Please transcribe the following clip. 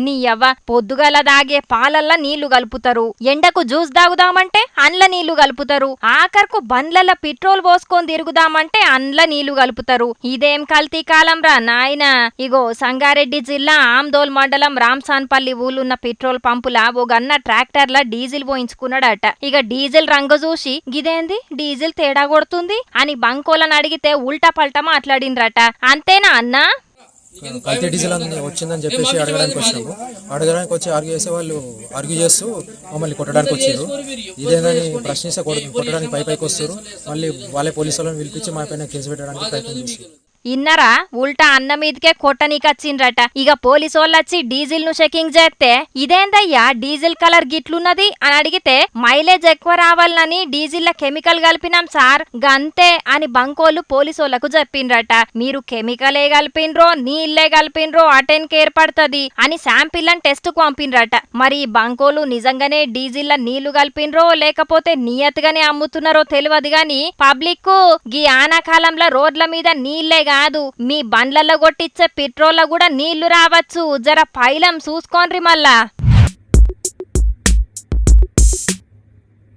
నీ యవ్వ పొద్దుగల దాగే పాలల్ల నీళ్లు కలుపుతారు, ఎండకు జ్యూస్ దాగుదామంటే అండ్ల నీళ్లు కలుపుతారు, ఆఖర్కు బండ్లల్ల పెట్రోల్ పోసుకొని తిరుగుదామంటే అండ్ల నీళ్లు కలుపుతారు. ఇదేం కల్తీ కాలం రా నాయనా. ఇగో సంగారెడ్డి జిల్లా ఆమ్దోల్ మండలం రాంసాన్పల్లి ఊళ్ళున్న పెట్రోల్ పంపుల ఓ గన్న ట్రాక్టర్ల డీజిల్ పోయించుకున్నాడట. ఇక డీజిల్ రంగు చూసి గిదేంది డీజిల్ తేడా కొడుతుంది అని బంకోలను అడిగితే ఉల్టా పల్టా మాట్లాడిండ్రట. అంతేనా అన్నా? కల్తీ డీజిల్ వచ్చిందని చెప్పేసి అడగడానికి వచ్చినాము. అడగడానికి వచ్చి ఆర్గ్యూ చేస్తూ మమ్మల్ని కొట్టడానికి వచ్చారు. ఇదేందని ప్రశ్నిస్తే కొట్టడానికి పైకి వస్తారు. మళ్ళీ వాళ్ళే పోలీసు వాళ్ళని పిలిపించి మా పైన కేసు పెట్టడానికి ప్రయత్నం చేస్తారు. ఇన్నరా ఉల్టా అన్న మీదకే కొట్టనీకచ్చిండ్రట. ఇక పోలీసోళ్ళొచ్చి డీజిల్ ను చెకింగ్ చేస్తే ఇదేందయ్యా డీజిల్ కలర్ గిట్లున్నది అని అడిగితే మైలేజ్ ఎక్కువ రావాలని డీజిల్ కెమికల్ కలిపినాం సార్ గంతే అని బంకోలు పోలీసోళ్లకు చెప్పిండ్రట. మీరు కెమికలే కలిపినరో నీళ్లే కలిపినరో అటెన్కి ఏర్పడుతుంది అని శాంపిల్ని టెస్ట్ కు పంపినరట. మరి బంకోలు నిజంగానే డీజిల్ నీళ్లు కలిపినరో లేకపోతే నియత్గానే అమ్ముతున్నారో తెలియదు గాని పబ్లిక్ గీ ఆనాకాలంలో రోడ్ల మీద నీళ్లే కాదు మీ బండ్లలో కొట్టించే పెట్రోల్ కూడా నీళ్లు రావచ్చు. జర పైలం చూసుకోండ్రి మళ్ళా.